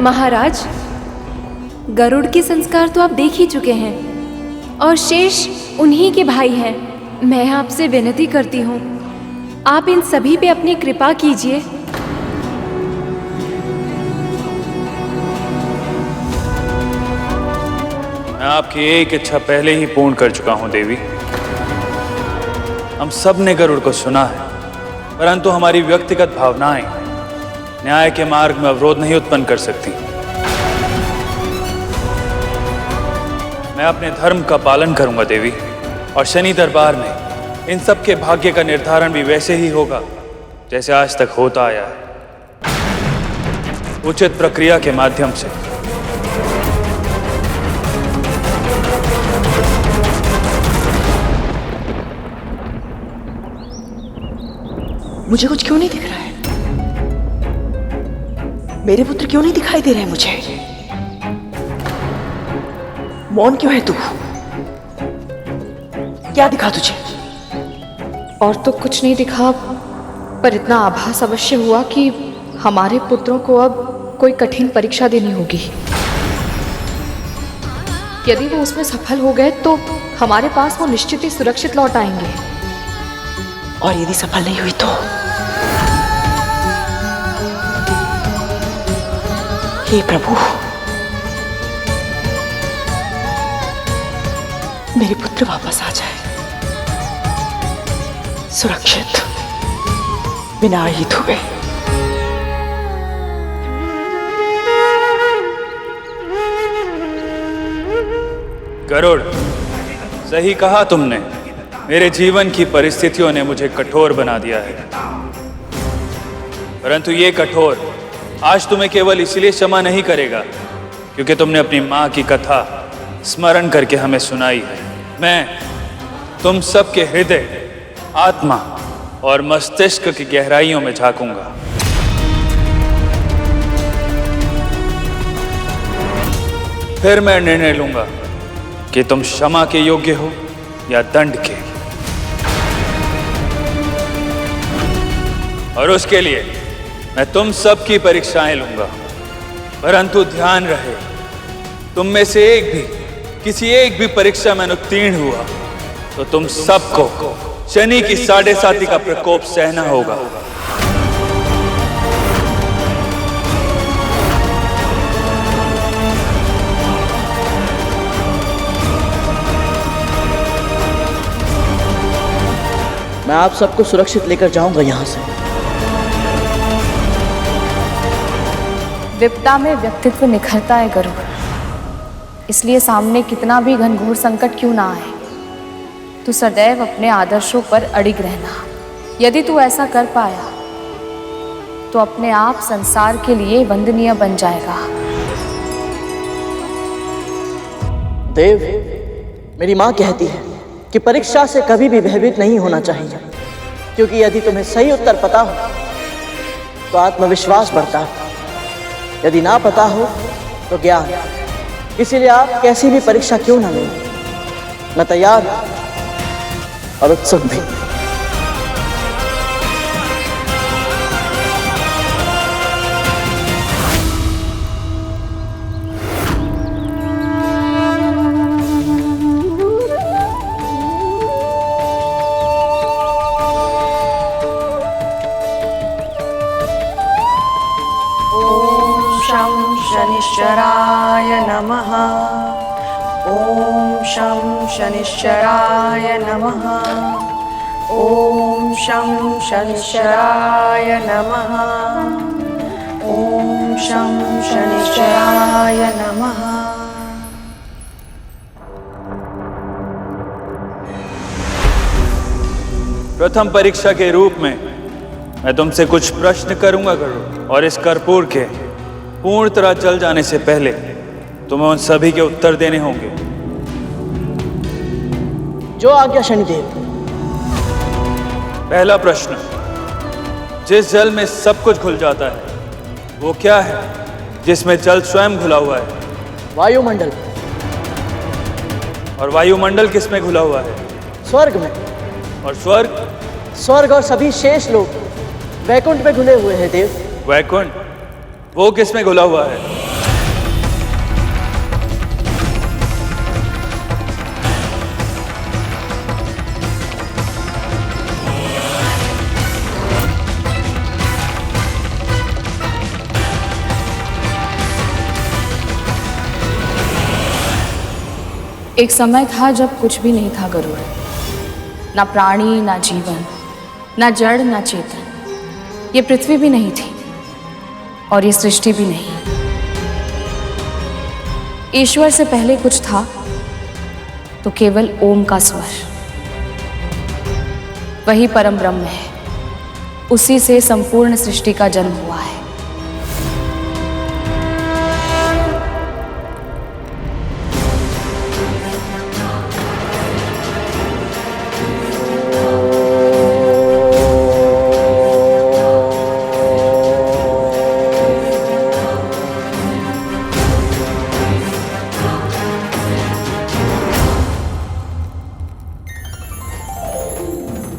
महाराज, गरुड़ के संस्कार तो आप देख ही चुके हैं और शेष उन्हीं के भाई हैं। मैं आपसे विनती करती हूँ, आप इन सभी पे अपनी कृपा कीजिए। मैं आपकी एक इच्छा पहले ही पूर्ण कर चुका हूं देवी। हम सब ने गरुड़ को सुना है, परंतु हमारी व्यक्तिगत भावनाएं न्याय के मार्ग में अवरोध नहीं उत्पन्न कर सकती। मैं अपने धर्म का पालन करूंगा देवी, और शनि दरबार में इन सब के भाग्य का निर्धारण भी वैसे ही होगा जैसे आज तक होता आया है, उचित प्रक्रिया के माध्यम से। मुझे कुछ क्यों नहीं दिख रहा है? मेरे पुत्र क्यों नहीं दिखाई दे रहे मुझे? मौन क्यों है तू? क्या दिखा तुझे? और तो कुछ नहीं दिखा, पर इतना आभास अवश्य हुआ कि हमारे पुत्रों को अब कोई कठिन परीक्षा देनी होगी। यदि वो उसमें सफल हो गए तो हमारे पास वो निश्चित ही सुरक्षित लौट आएंगे, और यदि सफल नहीं हुई तो? हे प्रभु, मेरे पुत्र वापस आ जाए सुरक्षित, बिना आहित हुए। गरुड़, सही कहा तुमने। मेरे जीवन की परिस्थितियों ने मुझे कठोर बना दिया है, परंतु ये कठोर आज तुम्हें केवल इसलिए क्षमा नहीं करेगा क्योंकि तुमने अपनी मां की कथा स्मरण करके हमें सुनाई है। मैं तुम सबके हृदय, आत्मा और मस्तिष्क की गहराइयों में झांकूंगा। फिर मैं निर्णय लूंगा कि तुम क्षमा के योग्य हो या दंड के, और उसके लिए मैं तुम सब की परीक्षाएं लूंगा। परंतु ध्यान रहे, तुम में से किसी एक भी परीक्षा में उत्तीर्ण हुआ तो तुम सबको शनि की 7.5 का प्रकोप सहना होगा। मैं आप सबको सुरक्षित लेकर जाऊंगा यहां से। विपदा में व्यक्तित्व निखरता है गरुड़, इसलिए सामने कितना भी घनघोर संकट क्यों ना आए, तू सदैव अपने आदर्शों पर अडिग रहना। यदि तू ऐसा कर पाया तो अपने आप संसार के लिए वंदनीय बन जाएगा। देव, मेरी माँ कहती है कि परीक्षा से कभी भी भयभीत नहीं होना चाहिए, क्योंकि यदि तुम्हें सही उत्तर पता हो तो आत्मविश्वास बढ़ता है, यदि ना पता हो तो ज्ञान। इसीलिए आप कैसी भी परीक्षा क्यों ना लें, मैं तैयार और उत्सुक भी। शनिश्चराय नमः। ओम शं शनिश्चराय नमः। ओम शं शनिश्चराय नमः। ओम शं शनिश्चराय नमः। प्रथम परीक्षा के रूप में मैं तुमसे कुछ प्रश्न करूंगा गरुड़, और इस कर्पूर के पूर्ण तरह जल जाने से पहले तुम्हें उन सभी के उत्तर देने होंगे। जो आज्ञा शनिदेव। पहला प्रश्न, जिस जल में सब कुछ घुल जाता है वो क्या है जिसमें जल स्वयं घुला हुआ है? वायुमंडल। और वायुमंडल किसमें घुला हुआ है? स्वर्ग में। और स्वर्ग? स्वर्ग और सभी शेष लोग वैकुंठ में घुले हुए हैं देव। वैकुंठ, वो किसमें घुला हुआ है? एक समय था जब कुछ भी नहीं था गरुड़, ना प्राणी, ना जीवन, ना जड़, ना चेतन। ये पृथ्वी भी नहीं थी और ये सृष्टि भी नहीं। ईश्वर से पहले कुछ था तो केवल ओम का स्वर। वही परम ब्रह्म है, उसी से संपूर्ण सृष्टि का जन्म हुआ है।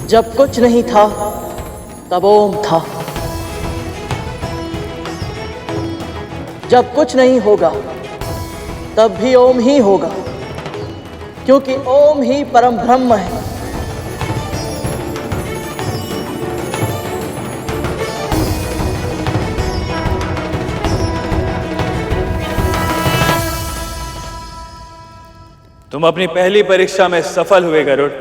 जब कुछ नहीं था तब ओम था। जब कुछ नहीं होगा तब भी ओम ही होगा, क्योंकि ओम ही परम ब्रह्म है। तुम अपनी पहली परीक्षा में सफल हुए गरुड़।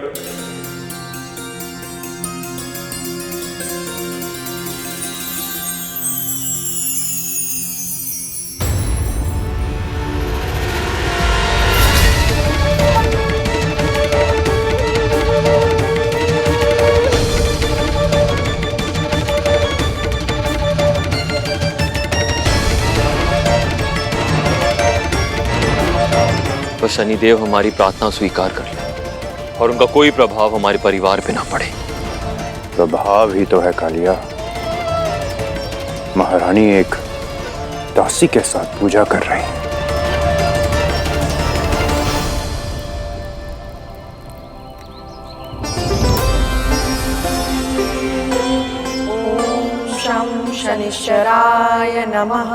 तो शनिदेव हमारी प्रार्थना स्वीकार कर ले और उनका कोई प्रभाव हमारे परिवार पे ना पड़े। प्रभाव ही तो है कालिया। महारानी एक दासी के साथ पूजा कर रही है। शं शनिश्चराय नमः।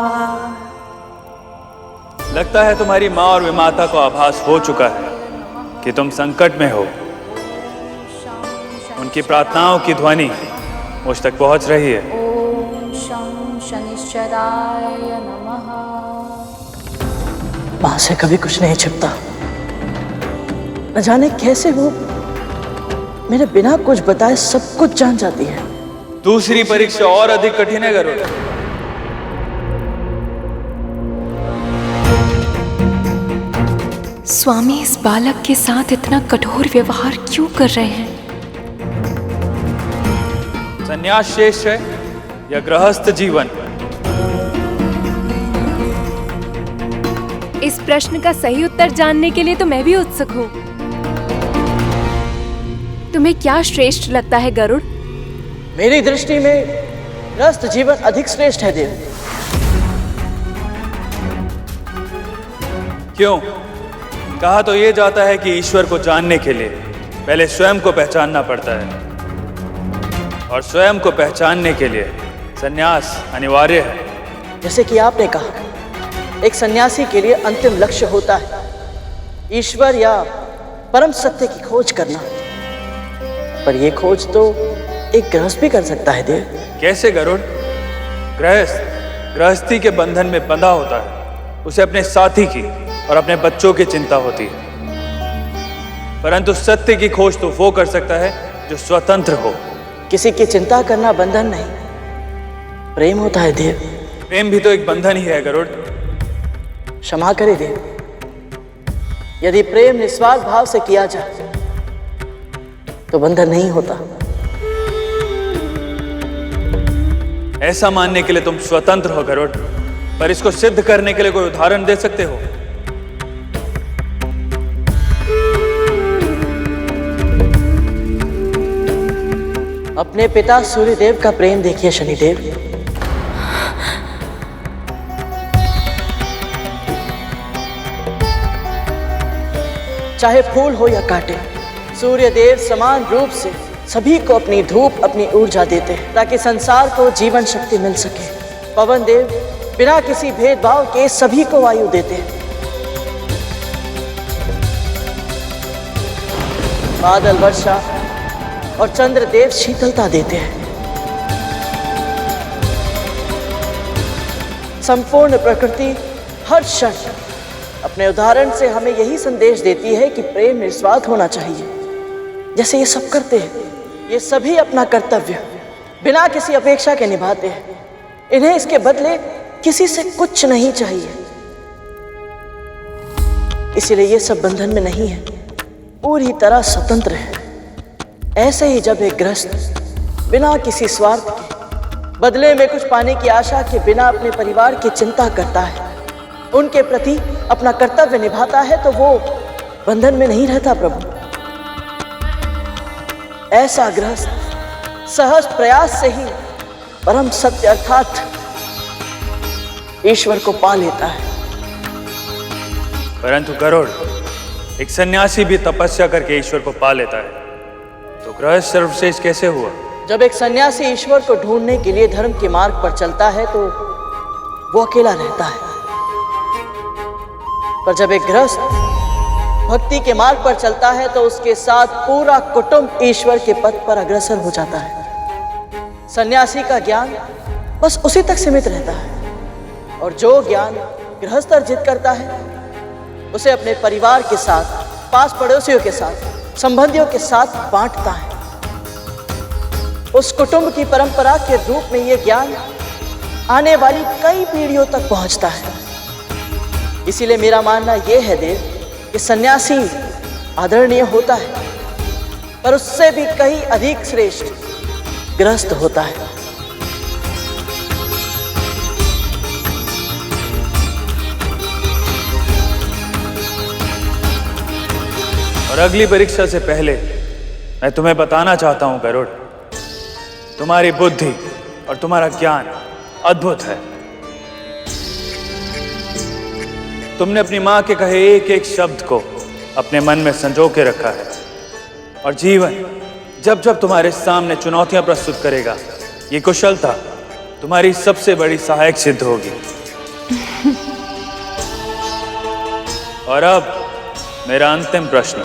लगता है तुम्हारी माँ और विमाता को आभास हो चुका है कि तुम संकट में हो। उनकी प्रार्थनाओं की ध्वनि मुझ तक पहुंच रही है। ओम शं शनिश्चराय नमः। मां से कभी कुछ नहीं छिपता। न जाने कैसे वो मेरे बिना कुछ बताए सब कुछ जान जाती है। दूसरी परीक्षा और अधिक कठिन है गरुड़। स्वामी इस बालक के साथ इतना कठोर व्यवहार क्यों कर रहे हैं? संन्यास शेष है या गृहस्थ जीवन? इस प्रश्न का सही उत्तर जानने के लिए तो मैं भी उत्सुक हूँ। तुम्हें क्या श्रेष्ठ लगता है गरुड़? मेरी दृष्टि में गृहस्थ जीवन अधिक श्रेष्ठ है देव। क्यों? कहा तो ये जाता है कि ईश्वर को जानने के लिए पहले स्वयं को पहचानना पड़ता है और स्वयं को पहचानने के लिए संन्यास अनिवार्य है। जैसे कि आपने कहा, एक सन्यासी के लिए अंतिम लक्ष्य होता है ईश्वर या परम सत्य की खोज करना। पर यह खोज तो एक गृहस्थ भी कर सकता है देव। कैसे गरुड़? गृहस्थी के बंधन में बंधा होता है। उसे अपने साथी की और अपने बच्चों की चिंता होती है। परंतु सत्य की खोज तो वो कर सकता है जो स्वतंत्र हो। किसी की चिंता करना बंधन नहीं, प्रेम होता है देव। प्रेम भी तो एक बंधन ही है गरुड़। क्षमा करे देव, यदि प्रेम निस्वार्थ भाव से किया जाए तो बंधन नहीं होता। ऐसा मानने के लिए तुम स्वतंत्र हो गरुड़, पर इसको सिद्ध करने के लिए कोई उदाहरण दे सकते हो? अपने पिता सूर्यदेव का प्रेम देखिए शनिदेव। चाहे फूल हो या कांटे, सूर्यदेव समान रूप से सभी को अपनी धूप, अपनी ऊर्जा देते हैं ताकि संसार को जीवन शक्ति मिल सके। पवन देव बिना किसी भेदभाव के सभी को वायु देते हैं। बादल वर्षा और चंद्रदेव शीतलता देते हैं। संपूर्ण प्रकृति हर क्षण अपने उदाहरण से हमें यही संदेश देती है कि प्रेम निस्वार्थ होना चाहिए। जैसे ये सब करते हैं, ये सभी अपना कर्तव्य बिना किसी अपेक्षा के निभाते हैं। इन्हें इसके बदले किसी से कुछ नहीं चाहिए, इसीलिए ये सब बंधन में नहीं है, पूरी तरह स्वतंत्र है। ऐसे ही जब एक गृहस्थ बिना किसी स्वार्थ के बदले में कुछ पाने की आशा के बिना अपने परिवार की चिंता करता है, उनके प्रति अपना कर्तव्य निभाता है, तो वो बंधन में नहीं रहता प्रभु। ऐसा गृहस्थ सहज प्रयास से ही परम सत्य अर्थात ईश्वर को पा लेता है। परंतु गरुड़, एक सन्यासी भी तपस्या करके ईश्वर को पा लेता है, तो गृहस्थ सर्वश्रेष्ठ कैसे हुआ? जब एक सन्यासी ईश्वर को ढूंढने के लिए धर्म के मार्ग पर चलता है तो वो अकेला रहता है, पर जब एक गृहस्थ भक्ति के मार्ग पर चलता है तो उसके साथ पूरा कुटुंब ईश्वर के पथ पर अग्रसर हो जाता है। सन्यासी का ज्ञान बस उसी तक सीमित रहता है, और जो ज्ञान गृहस्थ अर्जित करता है उसे अपने परिवार के साथ, पास पड़ोसियों के साथ, संबंधियों के साथ बांटता है। उस कुटुंब की परंपरा के रूप में यह ज्ञान आने वाली कई पीढ़ियों तक पहुंचता है। इसीलिए मेरा मानना यह है देव कि सन्यासी आदरणीय होता है, पर उससे भी कहीं अधिक श्रेष्ठ गृहस्थ होता है। और अगली परीक्षा से पहले मैं तुम्हें बताना चाहता हूं गरुड़, तुम्हारी बुद्धि और तुम्हारा ज्ञान अद्भुत है। तुमने अपनी मां के कहे एक एक शब्द को अपने मन में संजो के रखा है, और जीवन जब जब तुम्हारे सामने चुनौतियां प्रस्तुत करेगा, ये कुशलता तुम्हारी सबसे बड़ी सहायक सिद्ध होगी। और अब मेरा अंतिम प्रश्न,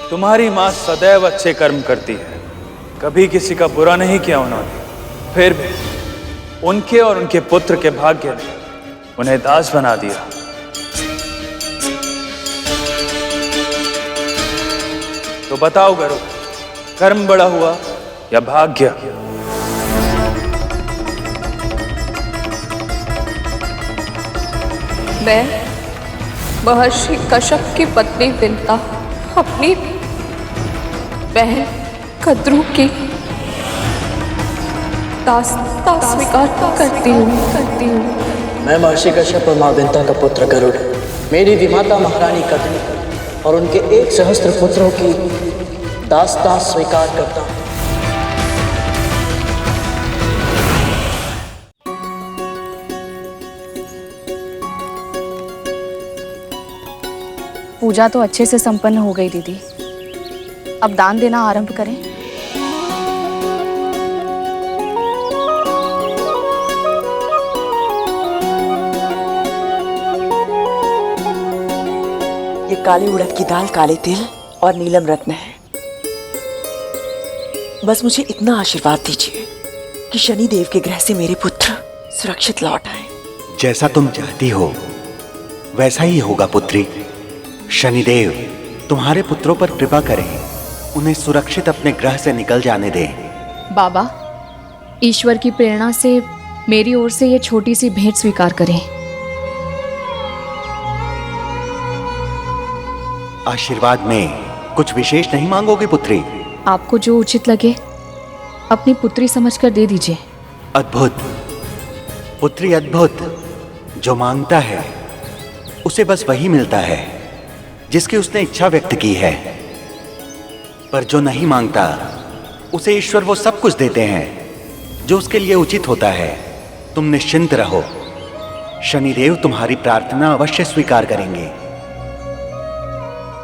तुम्हारी मां सदैव अच्छे कर्म करती है, कभी किसी का बुरा नहीं किया उन्होंने, फिर भी उनके और उनके पुत्र के भाग्य ने उन्हें दास बना दिया। तो बताओ गरुड़, कर्म बड़ा हुआ या भाग्य? मैं महर्षि कश्यप की पत्नी विंता अपनी बहन कद्रू की दासता स्वीकार करती हूँ। मैं महर्षि कश्यप और मां विंता का पुत्र गरुड़, मेरी विमाता महारानी कद्रू और उनके 1 सहस्त्र पुत्रों की दासता स्वीकार करता हूँ। पूजा तो अच्छे से संपन्न हो गई दीदी, अब दान देना आरंभ करें। ये काली उड़द की दाल, काले तिल और नीलम रत्न है। बस मुझे इतना आशीर्वाद दीजिए कि शनि देव के ग्रह से मेरे पुत्र सुरक्षित लौट आए। जैसा तुम चाहती हो वैसा ही होगा पुत्री। शनिदेव तुम्हारे पुत्रों पर कृपा करें, उन्हें सुरक्षित अपने ग्रह से निकल जाने दें। बाबा, ईश्वर की प्रेरणा से मेरी ओर से ये छोटी सी भेंट स्वीकार करें। आशीर्वाद में कुछ विशेष नहीं मांगोगे पुत्री? आपको जो उचित लगे अपनी पुत्री समझकर दे दीजिए। अद्भुत पुत्री, अद्भुत। जो मांगता है उसे बस वही मिलता है जिसकी उसने इच्छा व्यक्त की है, पर जो नहीं मांगता उसे ईश्वर वो सब कुछ देते हैं जो उसके लिए उचित होता है। तुम निश्चिंत रहो, शनिदेव तुम्हारी प्रार्थना अवश्य स्वीकार करेंगे।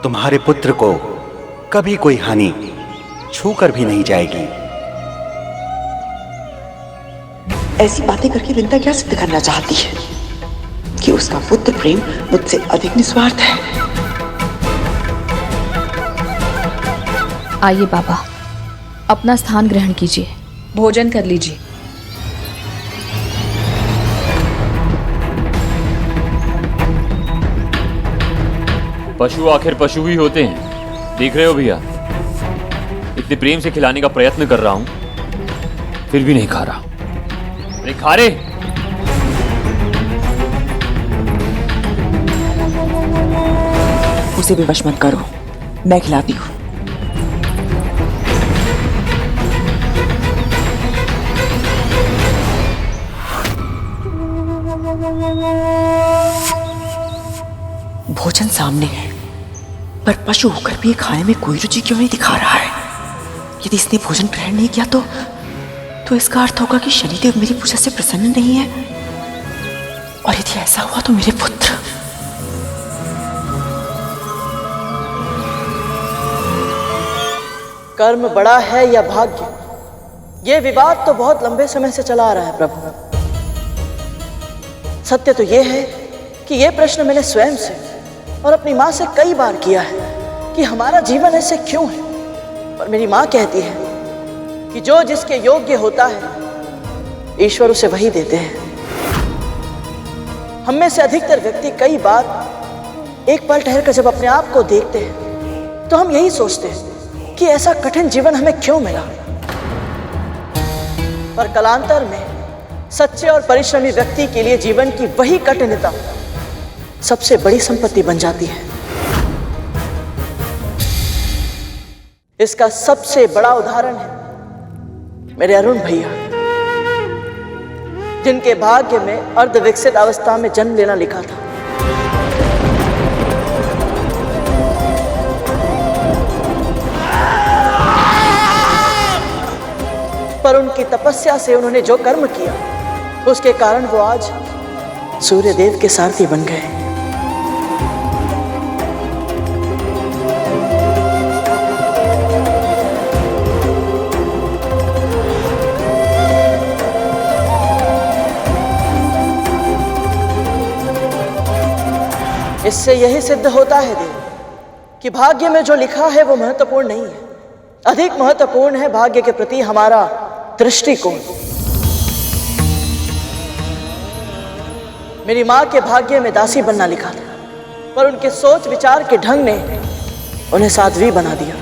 तुम्हारे पुत्र को कभी कोई हानि छू कर भी नहीं जाएगी। ऐसी बातें करके विंता क्या सिद्ध करना चाहती है कि उसका पुत्र प्रेम मुझसे अधिक निस्वार्थ है। आइए बाबा, अपना स्थान ग्रहण कीजिए, भोजन कर लीजिए। पशु आखिर पशु ही होते हैं, देख रहे हो भैया। इतने प्रेम से खिलाने का प्रयत्न कर रहा हूं, फिर भी नहीं खा रहा। अरे खा रे। उसे भी वश मत करो, मैं खिलाती हूँ। भोजन सामने है, पर पशु होकर भी ये खाने में कोई रुचि क्यों नहीं दिखा रहा है? यदि इसने भोजन ग्रहण नहीं किया तो इसका अर्थ होगा कि शनिदेव मेरी पूजा से प्रसन्न नहीं है। और यदि ऐसा हुआ तो मेरे पुत्र। कर्म बड़ा है या भाग्य, ये विवाद तो बहुत लंबे समय से चला आ रहा है प्रभु। सत्य तो ये है कि ये प्रश्न मैंने स्वयं से और अपनी माँ से कई बार किया है कि हमारा जीवन ऐसे क्यों है। पर मेरी माँ कहती है कि जो जिसके योग्य होता है ईश्वर उसे वही देते हैं। हम में से अधिकतर व्यक्ति कई बार एक पल ठहर कर जब अपने आप को देखते हैं तो हम यही सोचते हैं कि ऐसा कठिन जीवन हमें क्यों मिला। पर कालांतर में सच्चे और परिश्रमी व्यक्ति के लिए जीवन की वही कठिनता सबसे बड़ी संपत्ति बन जाती है। इसका सबसे बड़ा उदाहरण है मेरे अरुण भैया, जिनके भाग्य में अर्धविकसित अवस्था में जन्म लेना लिखा था। पर उनकी तपस्या से उन्होंने जो कर्म किया उसके कारण वो आज सूर्य देव के सारथी बन गए। इससे यही सिद्ध होता है देव कि भाग्य में जो लिखा है वो महत्वपूर्ण नहीं है। अधिक महत्वपूर्ण है भाग्य के प्रति हमारा दृष्टिकोण। मेरी माँ के भाग्य में दासी बनना लिखा था, पर उनके सोच विचार के ढंग ने उन्हें साध्वी बना दिया।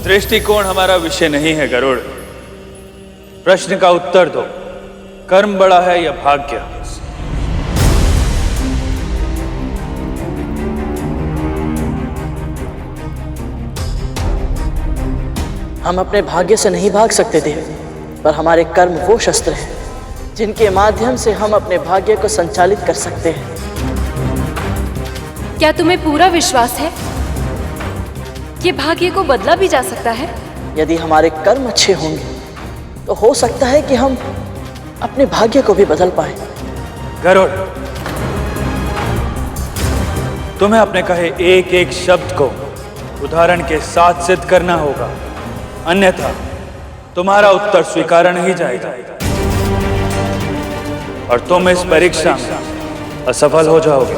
दृष्टिकोण हमारा विषय नहीं है गरुड़। प्रश्न का उत्तर दो, कर्म बड़ा है या भाग्य? हम अपने भाग्य से नहीं भाग सकते देव, पर हमारे कर्म वो शस्त्र हैं जिनके माध्यम से हम अपने भाग्य को संचालित कर सकते हैं। क्या तुम्हें पूरा विश्वास है कि भाग्य को बदला भी जा सकता है? यदि हमारे कर्म अच्छे होंगे तो हो सकता है कि हम अपने भाग्य को भी बदल पाए। गरुड़, तुम्हें अपने कहे एक एक शब्द को उदाहरण के साथ सिद्ध करना होगा, अन्यथा तुम्हारा उत्तर स्वीकारा नहीं जाएगा और तुम इस परीक्षा में असफल हो जाओगे।